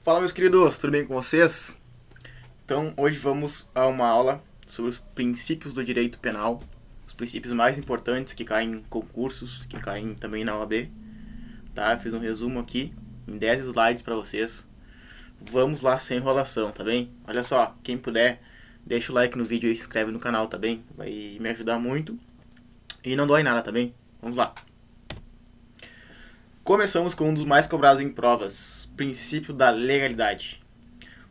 Fala, meus queridos, tudo bem com vocês? Então, hoje vamos a uma aula sobre os princípios do direito penal, os princípios mais importantes que caem em concursos, que caem também na OAB, tá? Eu fiz um resumo aqui em 10 slides para vocês. Vamos lá sem enrolação, tá bem? Olha só, quem puder, deixa o like no vídeo e se inscreve no canal, tá bem? Vai me ajudar muito e não dói nada, tá bem? Vamos lá. Começamos com um dos mais cobrados em provas, princípio da legalidade.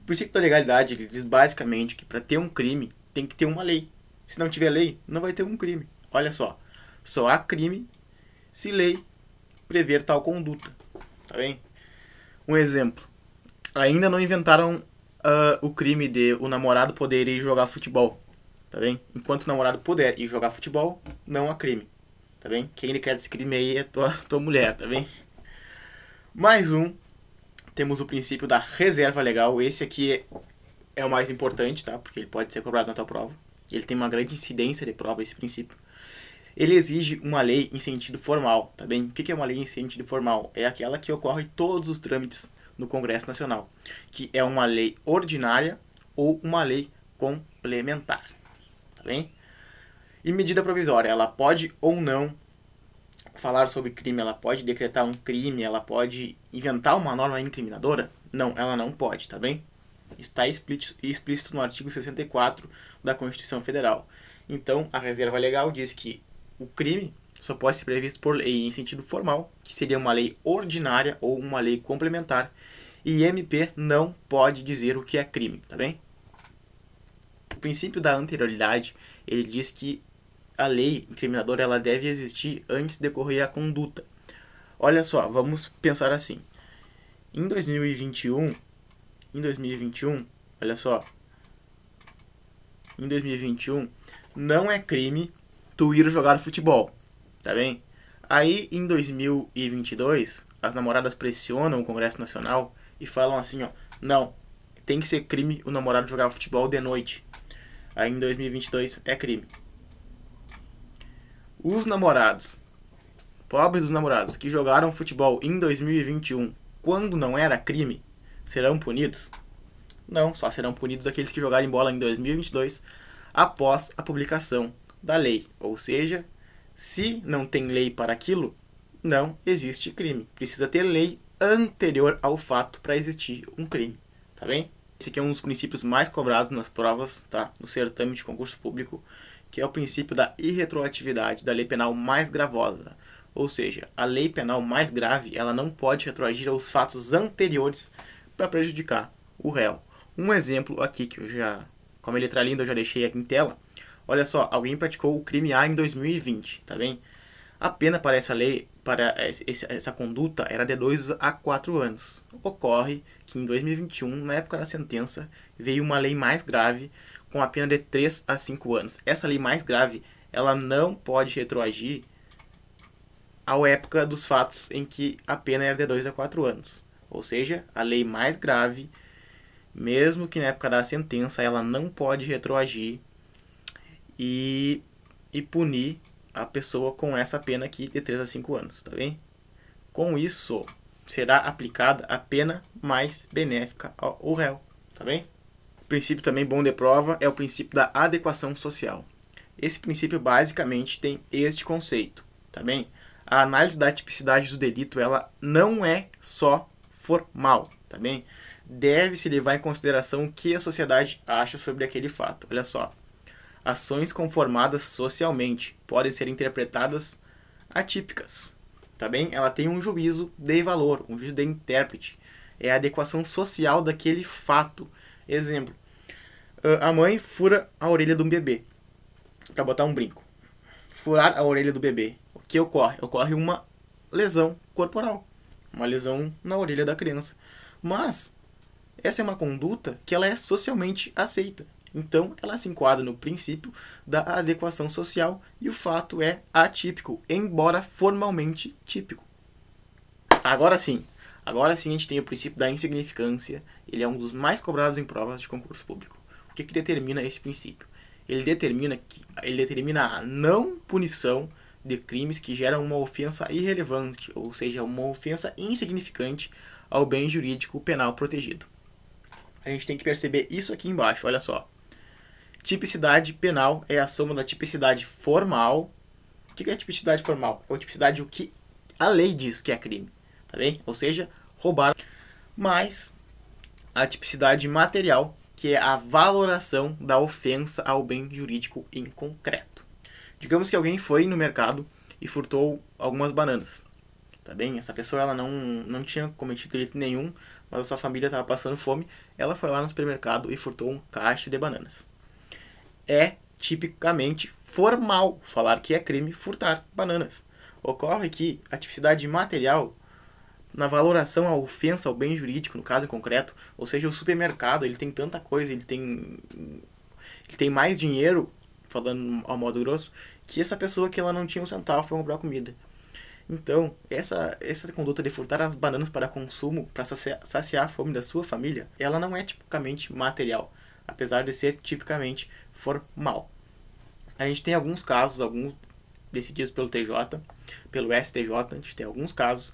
O princípio da legalidade ele diz basicamente que para ter um crime tem que ter uma lei. Se não tiver lei, não vai ter um crime. Olha só há crime se lei prever tal conduta. Tá bem? Um exemplo. Ainda não inventaram o crime de o namorado poder ir jogar futebol. Tá bem? Enquanto o namorado puder ir jogar futebol, não há crime. Tá bem? Quem ele quer desse crime aí é tua mulher, tá bem? Mais um. Temos o princípio da reserva legal. Esse aqui é o mais importante, tá? Porque ele pode ser cobrado na tua prova. Ele tem uma grande incidência de prova, esse princípio. Ele exige uma lei em sentido formal, tá bem? O que é uma lei em sentido formal? É aquela que ocorre todos os trâmites no Congresso Nacional, que é uma lei ordinária ou uma lei complementar, tá bem? E medida provisória, ela pode ou não falar sobre crime, ela pode decretar um crime, ela pode inventar uma norma incriminadora? Não, ela não pode, tá bem? Está explícito no artigo 64 da Constituição Federal. Então, a reserva legal diz que o crime só pode ser previsto por lei em sentido formal, que seria uma lei ordinária ou uma lei complementar, e MP não pode dizer o que é crime, tá bem? O princípio da anterioridade, ele diz que a lei incriminadora ela deve existir antes de decorrer a conduta. Olha só, vamos pensar assim. Em 2021, olha só, em 2021 não é crime tu ir jogar futebol, tá bem? Aí em 2022 as namoradas pressionam o Congresso Nacional e falam assim, ó, não, tem que ser crime o namorado jogar futebol de noite. Aí em 2022 é crime. Os namorados, pobres dos namorados, que jogaram futebol em 2021, quando não era crime, serão punidos? Não, só serão punidos aqueles que jogarem bola em 2022 após a publicação da lei. Ou seja, se não tem lei para aquilo, não existe crime. Precisa ter lei anterior ao fato para existir um crime, tá bem? Esse aqui é um dos princípios mais cobrados nas provas, tá? No certame de concurso público, que é o princípio da irretroatividade da lei penal mais gravosa. Ou seja, a lei penal mais grave, ela não pode retroagir aos fatos anteriores para prejudicar o réu. Um exemplo aqui que eu já, como a letra linda eu já deixei aqui em tela. Olha só, alguém praticou o crime A em 2020, tá bem? A pena para essa lei, para essa conduta, era de 2 a 4 anos. Ocorre que em 2021, na época da sentença, veio uma lei mais grave com a pena de 3 a 5 anos. Essa lei mais grave, ela não pode retroagir à época dos fatos em que a pena era de 2 a 4 anos. Ou seja, a lei mais grave, mesmo que na época da sentença, ela não pode retroagir e punir a pessoa com essa pena aqui de 3 a 5 anos, tá bem? Com isso, será aplicada a pena mais benéfica ao réu, tá bem? O princípio também bom de prova é o princípio da adequação social. Esse princípio basicamente tem este conceito, tá bem? A análise da tipicidade do delito, ela não é só formal, tá bem? Deve-se levar em consideração o que a sociedade acha sobre aquele fato. Olha só. Ações conformadas socialmente podem ser interpretadas atípicas, tá bem? Ela tem um juízo de valor, um juízo de intérprete. É a adequação social daquele fato. Exemplo, a mãe fura a orelha de um bebê para botar um brinco. Furar a orelha do bebê. O que ocorre? Ocorre uma lesão corporal, uma lesão na orelha da criança. Mas essa é uma conduta que ela é socialmente aceita. Então, ela se enquadra no princípio da adequação social e o fato é atípico, embora formalmente típico. Agora sim a gente tem o princípio da insignificância. Ele é um dos mais cobrados em provas de concurso público. O que determina esse princípio? Ele determina a não punição de crimes que geram uma ofensa irrelevante, ou seja, uma ofensa insignificante ao bem jurídico penal protegido. A gente tem que perceber isso aqui embaixo, olha só. Tipicidade penal é a soma da tipicidade formal. O que é tipicidade formal? É a tipicidade o que a lei diz que é crime, tá bem? Ou seja, roubar, mais a tipicidade material, que é a valoração da ofensa ao bem jurídico em concreto. Digamos que alguém foi no mercado e furtou algumas bananas, tá bem? Essa pessoa ela não tinha cometido delito nenhum, mas a sua família estava passando fome, ela foi lá no supermercado e furtou um cacho de bananas. É tipicamente formal falar que é crime furtar bananas. Ocorre que a tipicidade material, na valoração à ofensa ao bem jurídico, no caso em concreto, ou seja, o supermercado, ele tem tanta coisa, ele tem mais dinheiro, falando ao modo grosso, que essa pessoa que ela não tinha um centavo para comprar comida. Então, essa conduta de furtar as bananas para consumo, para saciar a fome da sua família, ela não é tipicamente material, apesar de ser tipicamente formal. A gente tem alguns casos, alguns decididos pelo TJ, pelo STJ, a gente tem alguns casos,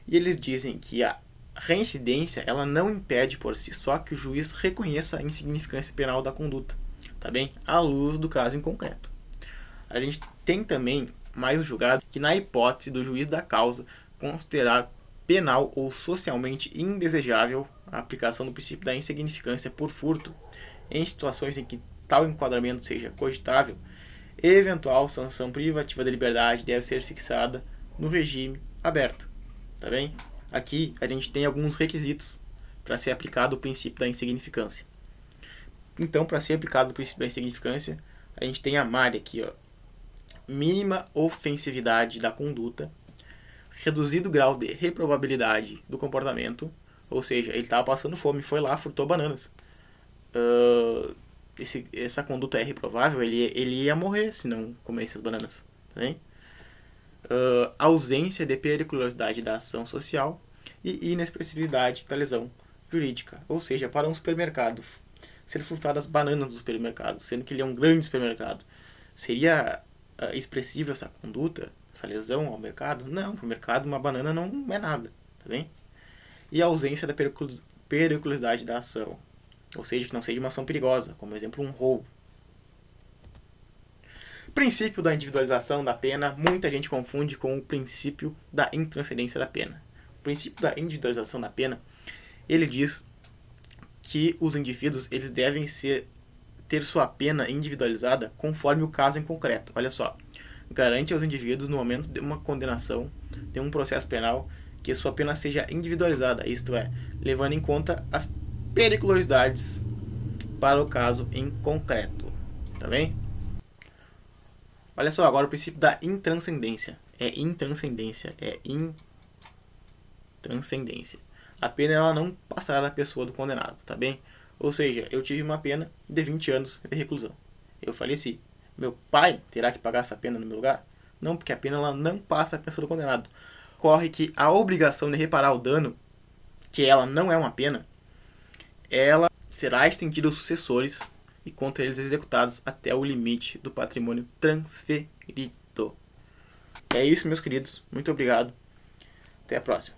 e eles dizem que a reincidência ela não impede por si só que o juiz reconheça a insignificância penal da conduta, tá bem? À luz do caso em concreto. A gente tem também mais um julgado que, na hipótese do juiz da causa considerar penal ou socialmente indesejável a aplicação do princípio da insignificância por furto, em situações em que tal enquadramento seja cogitável, eventual sanção privativa da liberdade deve ser fixada no regime aberto. Tá bem? Aqui a gente tem alguns requisitos para ser aplicado o princípio da insignificância. Então, para ser aplicado o princípio da insignificância, a gente tem a MARE aqui, ó. Mínima ofensividade da conduta, reduzido grau de reprovabilidade do comportamento, ou seja, ele estava passando fome, foi lá, furtou bananas. Essa conduta é reprovável, ele ia morrer se não comesse as bananas. Tá bem? Ausência de periculosidade da ação social e inexpressividade da lesão jurídica. Ou seja, para um supermercado ser furtado as bananas do supermercado, sendo que ele é um grande supermercado, seria expressiva essa conduta, essa lesão ao mercado? Não, para o mercado uma banana não é nada, tá bem? E a ausência da periculosidade da ação, ou seja, que não seja uma ação perigosa, como exemplo um roubo. Princípio da individualização da pena, muita gente confunde com o princípio da intranscendência da pena. O princípio da individualização da pena, ele diz que os indivíduos eles devem ter sua pena individualizada conforme o caso em concreto. Olha só, garante aos indivíduos no momento de uma condenação, de um processo penal, que sua pena seja individualizada, isto é, levando em conta as periculosidades para o caso em concreto. Tá bem? Olha só, agora o princípio da intranscendência. É intranscendência. A pena ela não passará da pessoa do condenado, tá bem? Ou seja, eu tive uma pena de 20 anos de reclusão. Eu faleci. Meu pai terá que pagar essa pena no meu lugar? Não, porque a pena ela não passa da pessoa do condenado. Ocorre que a obrigação de reparar o dano, que ela não é uma pena, ela será estendida aos sucessores e contra eles executados até o limite do patrimônio transferido. É isso, meus queridos. Muito obrigado. Até a próxima.